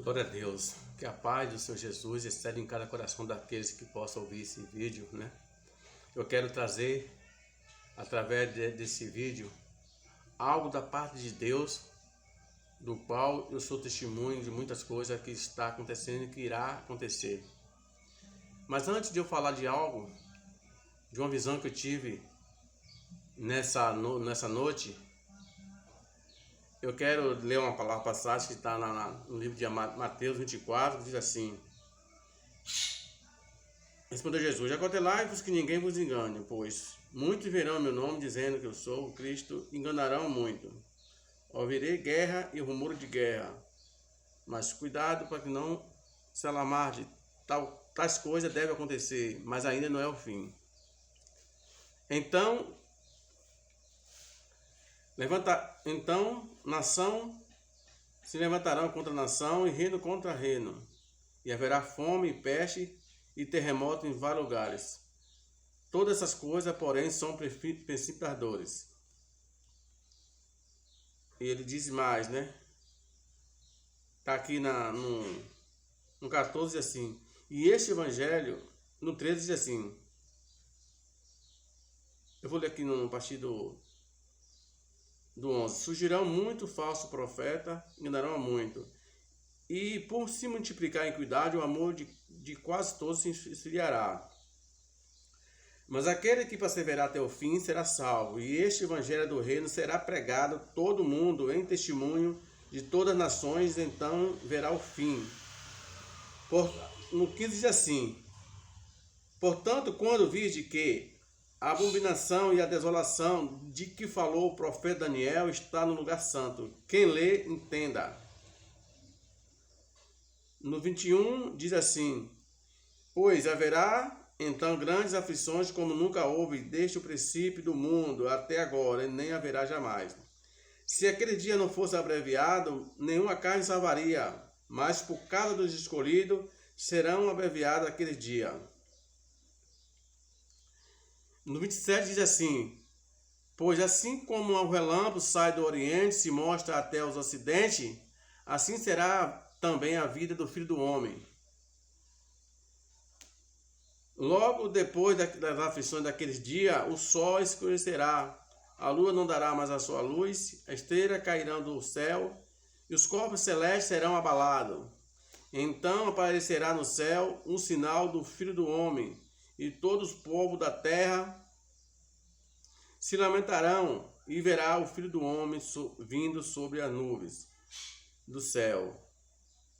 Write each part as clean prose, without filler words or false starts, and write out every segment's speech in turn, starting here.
Glória a Deus, que a paz do Senhor Jesus excede em cada coração daqueles que possam ouvir esse vídeo, né? Eu quero trazer, através desse vídeo, algo da parte de Deus, do qual eu sou testemunho de muitas coisas que está acontecendo e que irá acontecer. Mas antes de eu falar de algo, de uma visão que eu tive nessa noite, eu quero ler uma palavra passagem que está no livro de Mateus 24, que diz assim: Respondeu Jesus: Acautelai-vos que ninguém vos engane, pois muitos verão meu nome dizendo que eu sou o Cristo, enganarão muito. Ouvirei guerra e rumor de guerra, mas cuidado para que não se alarmarde. Tais coisas devem acontecer, mas ainda não é o fim. Então, nação se levantarão contra nação e reino contra reino, e haverá fome e peste e terremoto em vários lugares. Todas essas coisas, porém, são precipitadores. E ele diz mais, né? Está aqui no 14 assim: E este evangelho, no 13 diz assim, eu vou ler aqui no partir do 11: Surgirão muito falso profeta, enganarão a muito, e por se multiplicar a iniquidade, o amor de quase todos se esfriará. Mas aquele que perseverar até o fim será salvo, e este evangelho do reino será pregado a todo mundo em testemunho de todas as nações, então verá o fim. No 15 diz assim: Portanto, quando vide que a abominação e a desolação de que falou o profeta Daniel está no lugar santo, quem lê, entenda. No 21 diz assim: Pois haverá então grandes aflições como nunca houve desde o princípio do mundo até agora, e nem haverá jamais. Se aquele dia não fosse abreviado, nenhuma carne salvaria, mas por causa dos escolhidos serão abreviados aquele dia. No 27 diz assim: Pois assim como o relâmpago sai do oriente e se mostra até os ocidentes, assim será também a vida do Filho do Homem. Logo depois das aflições daqueles dias, o sol escurecerá, a lua não dará mais a sua luz, as estrelas cairão do céu, e os corpos celestes serão abalados. Então aparecerá no céu um sinal do Filho do Homem, e todos os povos da terra se lamentarão, e verá o Filho do Homem vindo sobre as nuvens do céu.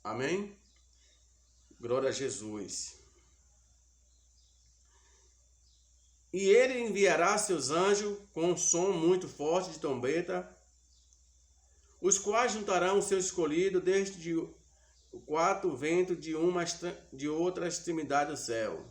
Amém? Glória a Jesus. E ele enviará seus anjos com um som muito forte de trombeta, os quais juntarão os seus escolhidos desde o quatro ventos de outra extremidade do céu.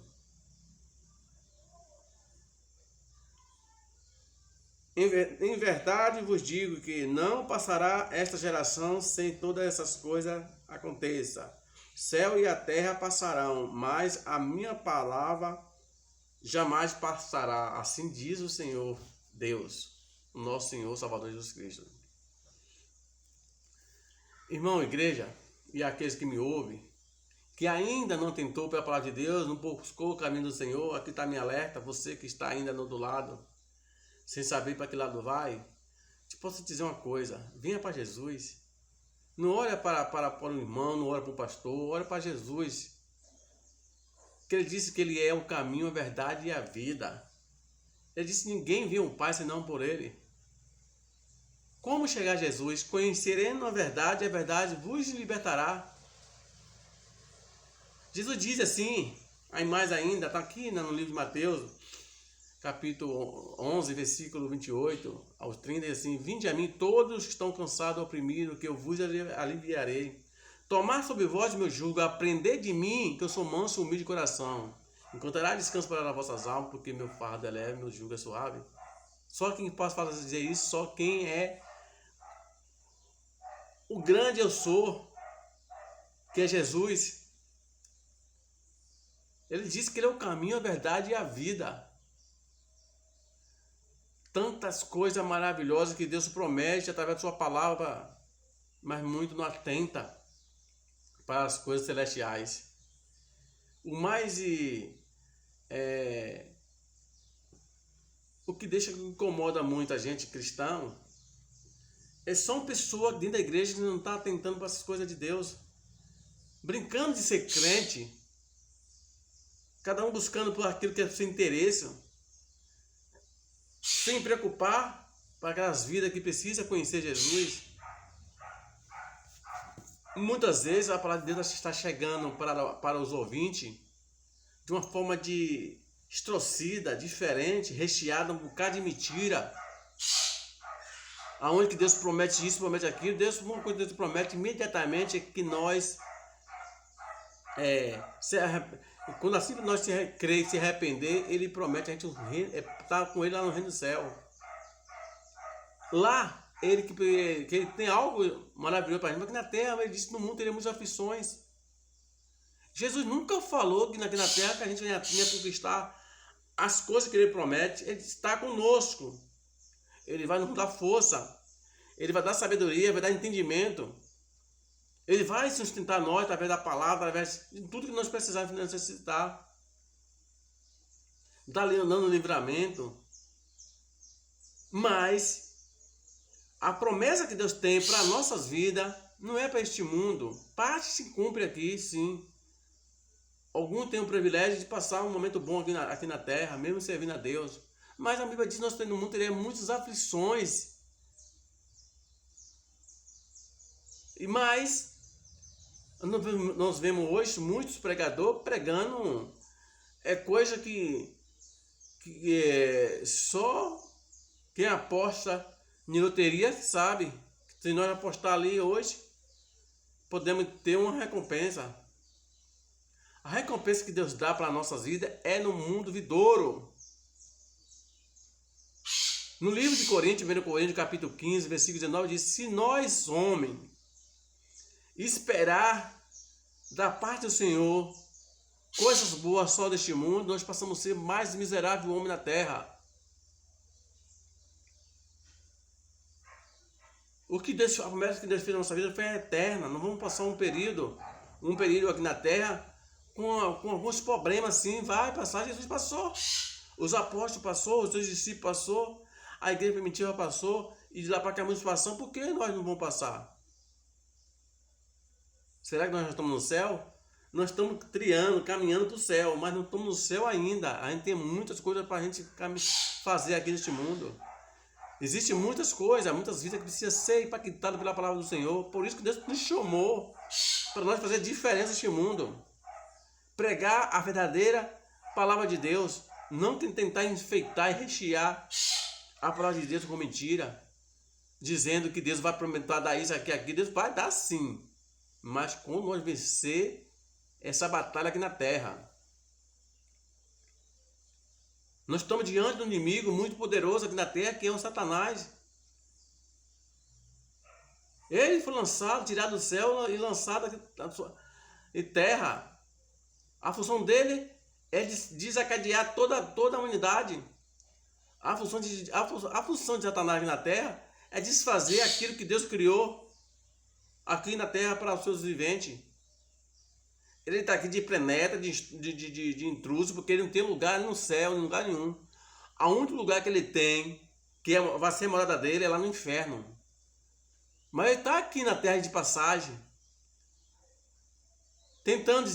Em verdade vos digo que não passará esta geração sem todas essas coisas aconteçam. Céu e a terra passarão, mas a minha palavra jamais passará. Assim diz o Senhor Deus, o nosso Senhor Salvador Jesus Cristo. Irmão, igreja, e aqueles que me ouvem, que ainda não tentou pela palavra de Deus, não buscou o caminho do Senhor, aqui está minha alerta. Você que está ainda no outro lado, sem saber para que lado vai, te posso dizer uma coisa: venha para Jesus. Não olha para o irmão, não olha para o pastor, olha para Jesus. Que ele disse que ele é o caminho, a verdade e a vida. Ele disse que ninguém viu o Pai senão por ele. Como chegar a Jesus? Conheceremos a verdade vos libertará. Jesus diz assim, aí mais ainda, está aqui no livro de Mateus, capítulo 11, versículo 28 aos 30, diz assim: Vinde a mim todos que estão cansados e oprimidos, que eu vos aliviarei. Tomar sobre vós meu jugo, aprender de mim, que eu sou manso e humilde de coração. Encontrará descanso para as vossas almas, porque meu fardo é leve, meu jugo é suave. Só quem pode dizer isso, só quem é o grande eu sou, que é Jesus. Ele diz que ele é o caminho, a verdade e a vida. Tantas coisas maravilhosas que Deus promete através da sua palavra, mas muito não atenta. para as coisas celestiais. O que incomoda muito a gente cristão é só uma pessoa dentro da igreja que não está atentando para essas coisas de Deus, brincando de ser crente, cada um buscando por aquilo que é seu interesse, sem preocupar para aquelas vidas que precisam conhecer Jesus. Muitas vezes a palavra de Deus está chegando para os ouvintes de uma forma distorcida, diferente, recheada, um bocado de mentira. Aonde que Deus promete isso, promete aquilo, uma coisa que Deus promete imediatamente é que nós, quando assim nós crer e se arrepender, Ele promete a gente estar com Ele lá no reino do céu. Lá, que ele tem algo maravilhoso para a gente, mas que na terra, Ele disse que no mundo teria muitas aflições. Jesus nunca falou que aqui na terra que a gente venha conquistar as coisas que Ele promete. Ele está conosco. Ele vai nos dar força. Ele vai dar sabedoria, vai dar entendimento. Ele vai sustentar nós através da palavra, através de tudo que nós precisamos necessitar. Está dando livramento. Mas a promessa que Deus tem para nossas vidas não é para este mundo. Parte se cumpre aqui, sim. Alguns têm o privilégio de passar um momento bom aqui na terra, mesmo servindo a Deus. Mas a Bíblia diz que nós no mundo teremos muitas aflições. Mas nós vemos hoje muitos pregadores pregando coisa que só quem aposta em loteria sabe. Se nós apostar ali hoje, podemos ter uma recompensa. A recompensa que Deus dá para as nossas vidas é no mundo vindouro. No livro de Coríntios, 1 Coríntios, capítulo 15, versículo 19, diz: se nós, homens, esperar da parte do Senhor coisas boas só deste mundo, nós passamos a ser mais miserável homem na terra. A promessa que Deus fez na nossa vida foi eterna. Não vamos passar um período aqui na terra com alguns problemas assim. Vai passar, Jesus passou. Os apóstolos passou, os seus discípulos passou, a igreja primitiva passou, e de lá para cá muitos passam. Por que nós não vamos passar? Será que nós já estamos no céu? Nós estamos caminhando para o céu, mas não estamos no céu ainda. A gente tem muitas coisas para a gente fazer aqui neste mundo. Existem muitas coisas, muitas vidas que precisam ser impactadas pela palavra do Senhor. Por isso que Deus nos chamou para nós fazer diferença neste mundo. Pregar a verdadeira palavra de Deus. Não tentar enfeitar e rechear a palavra de Deus com mentira. Dizendo que Deus vai prometer dar isso aqui. Deus vai dar sim. Mas quando nós vencer essa batalha aqui na terra. Nós estamos diante de um inimigo muito poderoso aqui na terra, que é o Satanás. Ele foi lançado, tirado do céu e lançado aqui na sua terra. A função dele é desacadear toda a humanidade. A função de Satanás aqui na terra é desfazer aquilo que Deus criou aqui na terra para os seus viventes. Ele está aqui de penetra, de intruso, porque ele não tem lugar no céu, em lugar nenhum. O único lugar que ele tem, vai ser a morada dele, é lá no inferno. Mas ele está aqui na terra de passagem, tentando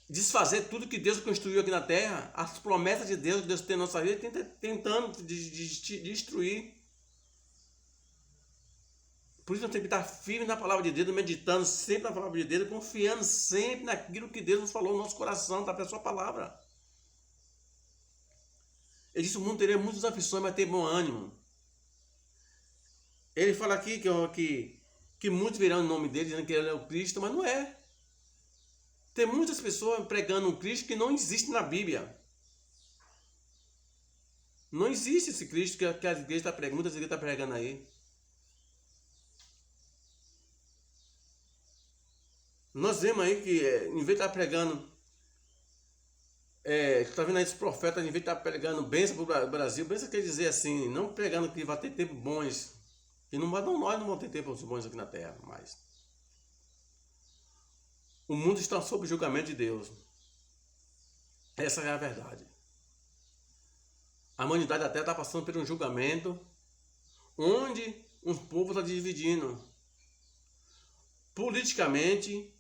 desfazer tudo que Deus construiu aqui na terra, as promessas de Deus que Deus tem na nossa vida, tentando destruir. Por isso nós temos que estar firmes na palavra de Deus, meditando sempre na palavra de Deus, confiando sempre naquilo que Deus nos falou no nosso coração, tá, pela sua palavra. Ele disse: o mundo teria muitas aflições, mas tem bom ânimo. Ele fala aqui que muitos virão em nome dele, dizendo que ele é o Cristo, mas não é. Tem muitas pessoas pregando um Cristo que não existe na Bíblia. Não existe esse Cristo que a igreja está pregando, muitas igrejas estão pregando aí. Nós vemos aí que, em vez de estar pregando, está vendo aí esse profeta, em vez de estar pregando bênção para o Brasil, bênção quer dizer assim, não pregando que vai ter tempos bons, que nós não vamos ter tempos bons aqui na terra mais. O mundo está sob o julgamento de Deus. Essa é a verdade. A humanidade até está passando por um julgamento onde um povo está dividindo politicamente,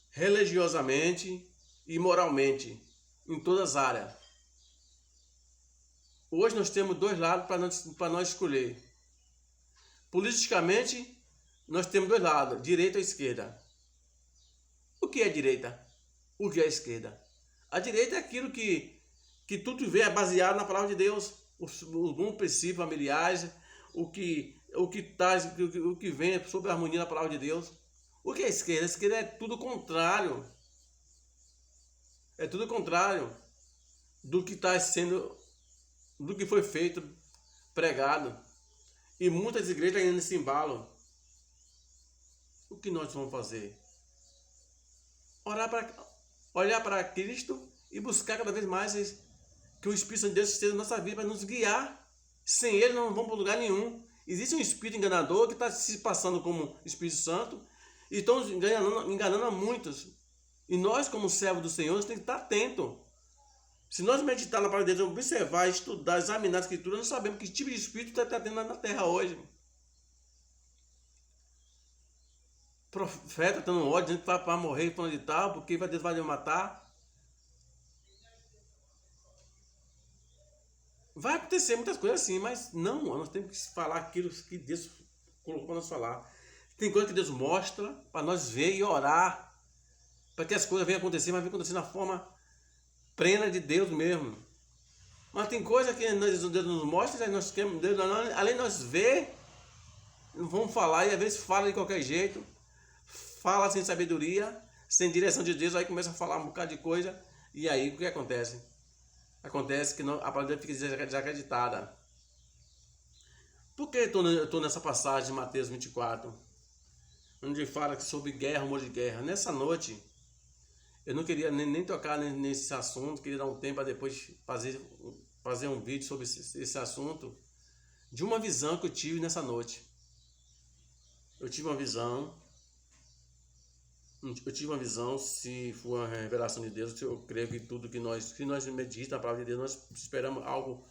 religiosamente e moralmente, em todas as áreas. Hoje nós temos dois lados para nós escolher. Politicamente, nós temos dois lados, direita ou esquerda. O que é direita? O que é esquerda? A direita é aquilo que tudo vê é baseado na palavra de Deus, os bons princípios familiares, o que vem sobre a harmonia da palavra de Deus. O que é esquerda? A esquerda é tudo contrário. É tudo contrário do que está sendo, do que foi feito, pregado. E muitas igrejas ainda nesse embalo. O que nós vamos fazer? Olhar para Cristo e buscar cada vez mais que o Espírito Santo de Deus esteja na nossa vida para nos guiar. Sem Ele não vamos para lugar nenhum. Existe um espírito enganador que está se passando como Espírito Santo e estão enganando a muitos. E nós, como servos do Senhor, nós temos que estar atentos. Se nós meditar na palavra de Deus, observar, estudar, examinar a Escritura, nós sabemos que tipo de espírito está tendo na terra hoje. Profeta tendo ódio, dizendo que vai para morrer, falando de tal, porque Deus vai matar. Vai acontecer muitas coisas assim, mas não, nós temos que falar aquilo que Deus colocou para nós falar. Tem coisa que Deus mostra para nós ver e orar, para que as coisas venham acontecer, mas venham acontecer na forma plena de Deus mesmo. Mas tem coisa que Deus nos mostra, e nós queremos, Deus, além de nós ver, vamos falar, e às vezes fala de qualquer jeito, fala sem sabedoria, sem direção de Deus, aí começa a falar um bocado de coisa, e aí o que acontece? Acontece que a palavra fica desacreditada. Por que eu estou nessa passagem de Mateus 24? Onde fala sobre guerra, rumor de guerra. Nessa noite, eu não queria nem tocar nesse assunto, queria dar um tempo para depois fazer um vídeo sobre esse assunto, de uma visão que eu tive nessa noite. Eu tive uma visão, se for uma revelação de Deus, eu creio que tudo que nós meditamos na palavra de Deus, nós esperamos algo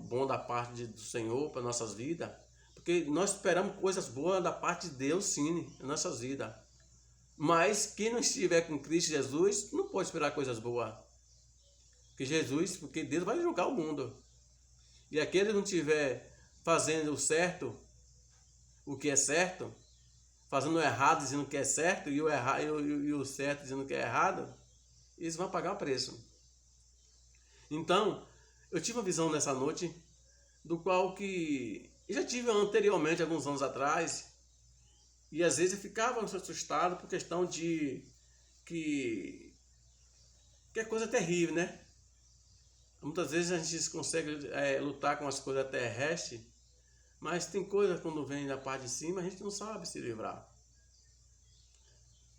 bom da parte do Senhor para nossas vidas, porque nós esperamos coisas boas da parte de Deus, sim, em nossas vidas. Mas quem não estiver com Cristo Jesus, não pode esperar coisas boas. Porque Deus vai julgar o mundo. E aquele que não estiver fazendo o certo, o que é certo, fazendo o errado dizendo que é certo e o certo dizendo que é errado, eles vão pagar o preço. Então, eu tive uma visão nessa noite, do qual que eu já tive anteriormente, alguns anos atrás, e às vezes eu ficava assustado por questão de que é coisa terrível, né? Muitas vezes a gente consegue lutar com as coisas terrestres, mas tem coisa quando vem da parte de cima, a gente não sabe se livrar.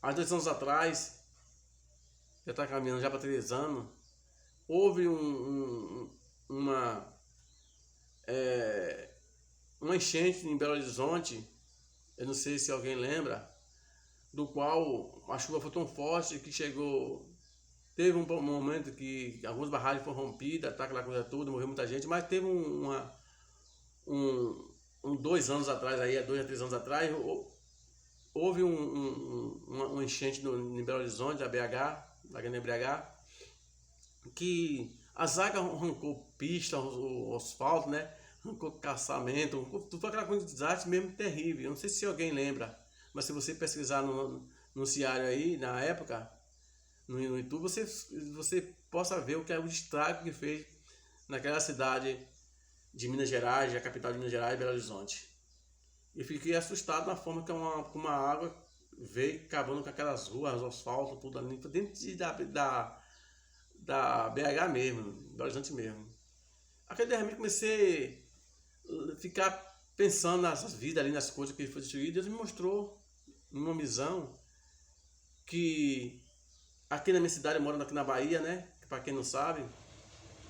Há 2 anos atrás, já está caminhando já para 3 anos, houve uma enchente em Belo Horizonte, eu não sei se alguém lembra, do qual a chuva foi tão forte que teve um momento que algumas barragens foram rompidas, tá, aquela coisa toda, morreu muita gente, mas teve 2 anos atrás, aí, há 2 a 3 anos atrás, houve uma enchente em Belo Horizonte, da Grande BH, que as águas arrancou pista, o asfalto, né? Arrancou calçamento, tudo aquela coisa de desastre mesmo terrível. Eu não sei se alguém lembra, mas se você pesquisar no noticiário aí, na época, no YouTube, você possa ver o que é o estrago que fez naquela cidade de Minas Gerais, a capital de Minas Gerais, Belo Horizonte. E fiquei assustado na forma que uma água veio acabando com aquelas ruas, o asfalto, tudo ali, dentro da BH mesmo, Belo Horizonte mesmo. Aquele de repente comecei a ficar pensando nessas vidas ali, nas coisas que foi destruído. Deus me mostrou numa visão que aqui na minha cidade, eu moro aqui na Bahia, né? Para quem não sabe,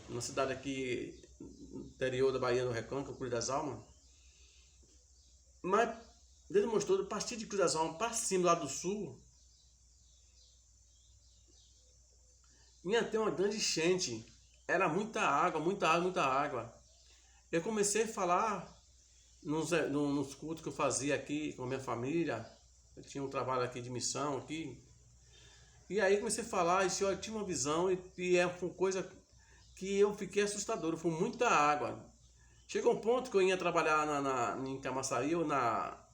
uma cidade aqui no interior da Bahia, no Recôncavo, Cruz das Almas. Mas Deus mostrou, a partir de Cruz das Almas para cima, do lado do sul, ia ter uma grande enchente. Era muita água, muita água, muita água. Eu comecei a falar nos cultos que eu fazia aqui com a minha família. Eu tinha um trabalho aqui de missão aqui. E aí comecei a falar, e eu tinha uma visão e é uma coisa que eu fiquei assustador. Foi muita água. Chegou um ponto que eu ia trabalhar em Camaçari, ou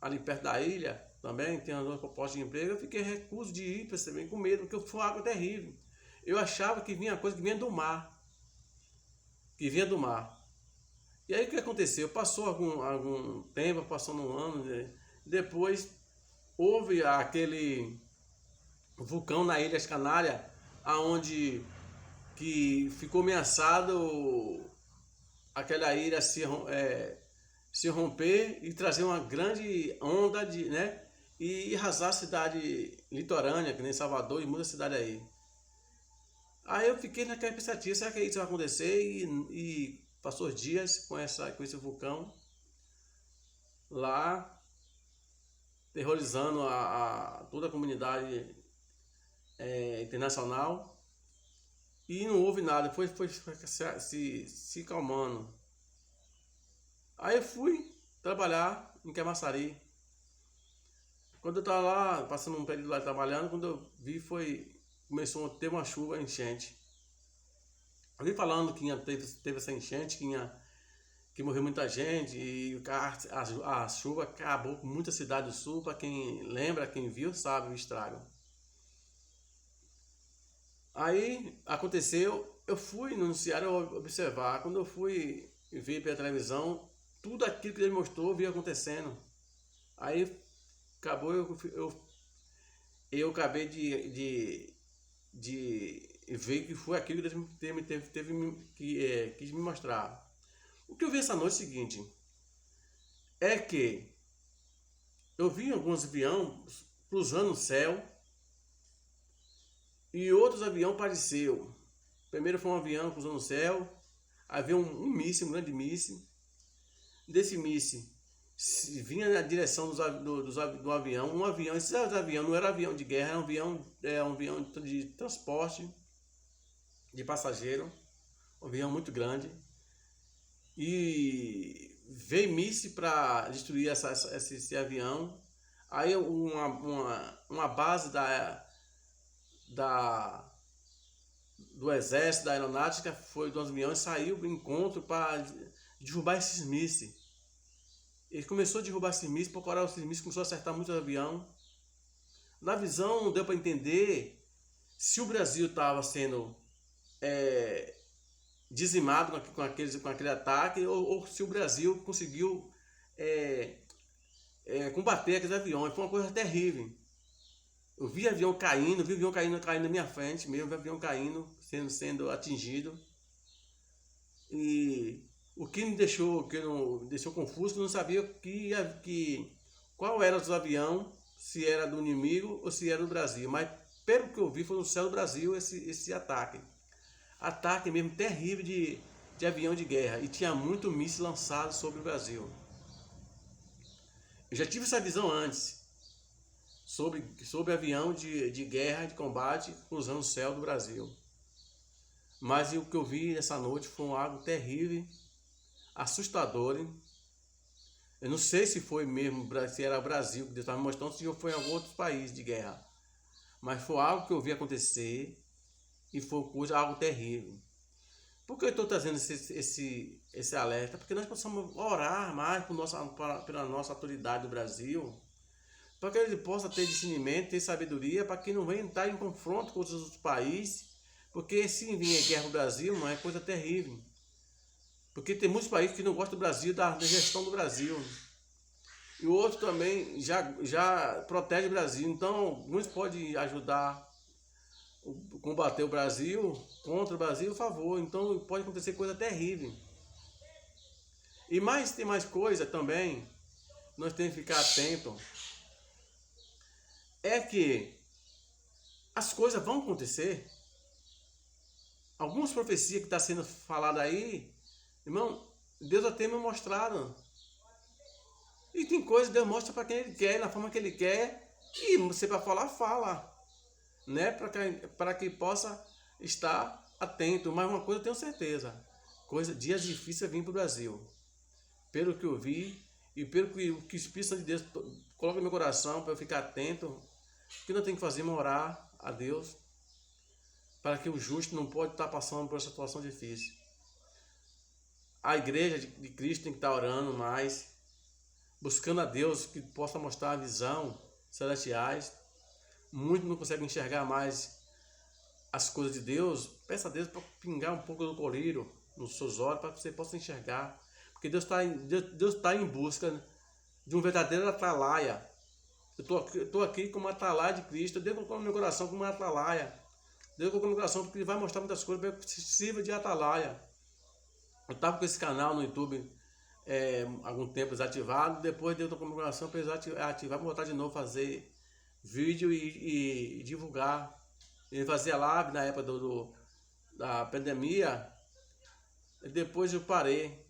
ali perto da ilha, também, tem uma proposta de emprego. Eu fiquei recuso de ir, percebendo, com medo, porque foi água terrível. Eu achava que vinha coisa que vinha do mar. Que vinha do mar. E aí o que aconteceu? Passou algum tempo, passou um ano, né? Depois houve aquele vulcão na Ilha Canárias, aonde que ficou ameaçado aquela ilha se romper e trazer uma grande onda né? E arrasar a cidade litorânea, que nem Salvador, e muita cidade aí. Aí eu fiquei naquela expectativa, será que isso vai acontecer? E passou os dias com esse vulcão lá, terrorizando toda a comunidade internacional, e não houve nada, foi se calmando. Aí eu fui trabalhar em Camaçari. Quando eu estava lá, passando um período lá trabalhando, quando eu vi começou a ter uma chuva, enchente. Eu vi falando que teve essa enchente, que morreu muita gente, e a chuva acabou com muita cidade do sul. Para quem lembra, quem viu, sabe o estrago. Aí aconteceu, eu fui no noticiário observar. Quando eu fui ver pela televisão, tudo aquilo que ele mostrou via acontecendo. Aí acabou, eu acabei de ver que foi aquilo que Deus quis me mostrar. O que eu vi essa noite é o seguinte, é que eu vi alguns aviões cruzando o céu e outros aviões apareceram. Primeiro foi um avião cruzando o céu, havia um míssil, um grande míssil. Desse míssil vinha na direção do avião, um avião. Esse avião não era avião de guerra, era um avião de transporte de passageiro, um avião muito grande. E veio míssil para destruir esse avião. Aí uma base do exército, da aeronáutica, foi dos aviões, saiu do encontro para derrubar esses mísseis. Ele começou a derrubar esses mísseis, procurar esses mísseis, começou a acertar muito o avião. Na visão não deu para entender se o Brasil estava sendo dizimado com aquele ataque, ou se o Brasil conseguiu combater aqueles aviões. Foi uma coisa terrível. Eu vi avião caindo, na minha frente mesmo, vi avião caindo, sendo atingido. E o que me deixou confuso, que eu não sabia qual era o avião, se era do inimigo ou se era do Brasil. Mas pelo que eu vi, foi no céu do Brasil esse ataque. Ataque mesmo terrível de avião de guerra. E tinha muito míssil lançado sobre o Brasil. Eu já tive essa visão antes, sobre avião de guerra, de combate, cruzando o céu do Brasil. Mas o que eu vi essa noite foi algo terrível, assustador. Eu não sei se foi mesmo, se era o Brasil que Deus estava me mostrando, se foi em algum outro país de guerra. Mas foi algo que eu vi acontecer e foi algo terrível. Por que eu estou trazendo esse alerta? Porque nós possamos orar mais pela nossa autoridade do Brasil, para que ele possa ter discernimento, ter sabedoria, para que não venha estar em confronto com os outros países. Porque se vier guerra no Brasil, não é coisa terrível. Porque tem muitos países que não gostam do Brasil, da gestão do Brasil. E o outro também já protege o Brasil. Então, muitos podem ajudar a combater o Brasil, contra o Brasil, a favor. Então, pode acontecer coisa terrível. E tem mais coisa também, nós temos que ficar atentos. É que as coisas vão acontecer. Algumas profecias que estão sendo faladas aí, irmão, Deus já tem me mostrado. E tem coisas que Deus mostra para quem Ele quer, na forma que Ele quer. E você para falar, fala. Né? Para que possa estar atento. Mas uma coisa eu tenho certeza, dias difíceis vêm para o Brasil. Pelo que eu vi e pelo que o Espírito Santo de Deus coloca no meu coração para eu ficar atento, o que nós temos que fazer é orar a Deus para que o justo não pode estar passando por essa situação difícil. A igreja de Cristo tem que estar orando mais, buscando a Deus que possa mostrar a visão celestiais. Muitos não conseguem enxergar mais as coisas de Deus. Peça a Deus para pingar um pouco do colírio nos seus olhos para que você possa enxergar. Porque Deus está em busca de um verdadeiro atalaia. Eu estou aqui como atalaia de Cristo. Deus colocou no meu coração como atalaia. Deus colocou no meu coração porque Ele vai mostrar muitas coisas para que sirva de atalaia. Eu estava com esse canal no YouTube algum tempo desativado. Depois Deus colocou no meu coração para ativar, voltar de novo, fazer vídeo e divulgar. Ele fazia live na época da pandemia. E depois eu parei.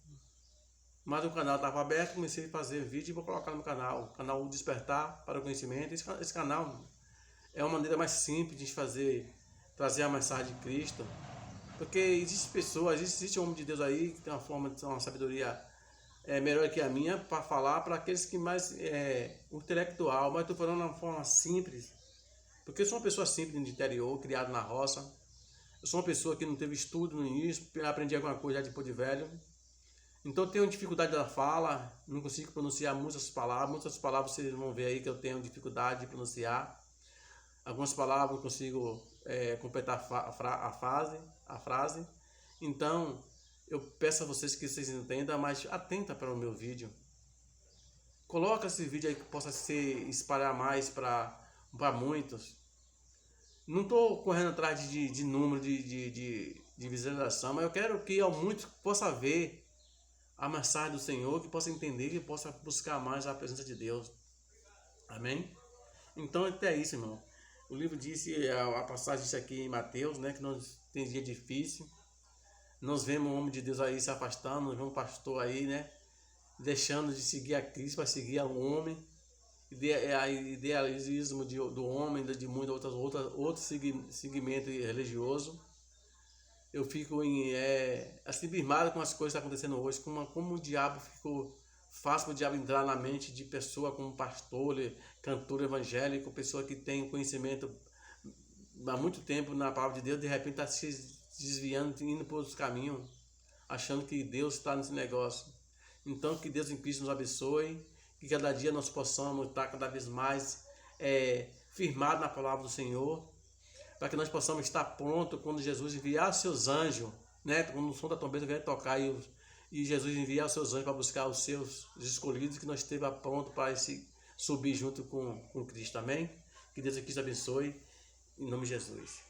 Mas o canal estava aberto, comecei a fazer vídeo e vou colocar no canal. O canal Despertar para o Conhecimento. Esse canal é uma maneira mais simples de trazer a mensagem de Cristo. Porque existe pessoas, existe um homem de Deus aí que tem uma sabedoria melhor que a minha para falar para aqueles que mais intelectual, mas estou falando de uma forma simples. Porque eu sou uma pessoa simples de interior, criado na roça. Eu sou uma pessoa que não teve estudo no início, aprendi alguma coisa já depois de velho. Então eu tenho dificuldade da fala, não consigo pronunciar muitas palavras. Muitas palavras vocês vão ver aí que eu tenho dificuldade de pronunciar. Algumas palavras eu consigo completar a frase. Então eu peço a vocês que vocês entendam, mas atenta para o meu vídeo. Coloca esse vídeo aí que possa espalhar mais para muitos. Não estou correndo atrás de número de visualização, mas eu quero que ao muito possa ver a mensagem do Senhor, que possa entender, que possa buscar mais a presença de Deus. Amém? Então até isso, irmão. O livro disse, a passagem disse aqui em Mateus, né, que nós tem dia difícil. Nós vemos o homem de Deus aí se afastando, nós vemos o pastor aí, né, deixando de seguir a Cristo para seguir ao homem. Idealismo do homem, de muito outro segmento religioso. Eu fico abismado com as coisas que estão acontecendo hoje, como o diabo ficou fácil para o diabo entrar na mente de pessoa como pastor, cantor evangélico, pessoa que tem conhecimento há muito tempo na palavra de Deus, de repente está se desviando, indo por outros caminhos, achando que Deus está nesse negócio. Então que Deus em Cristo nos abençoe, que cada dia nós possamos estar cada vez mais firmados na palavra do Senhor, para que nós possamos estar prontos quando Jesus enviar seus anjos, né? Quando o som da trombeta vier tocar e Jesus enviar os seus anjos para buscar os seus escolhidos, que nós estejamos prontos para subir junto com Cristo. Amém? Que Deus aqui te abençoe, em nome de Jesus.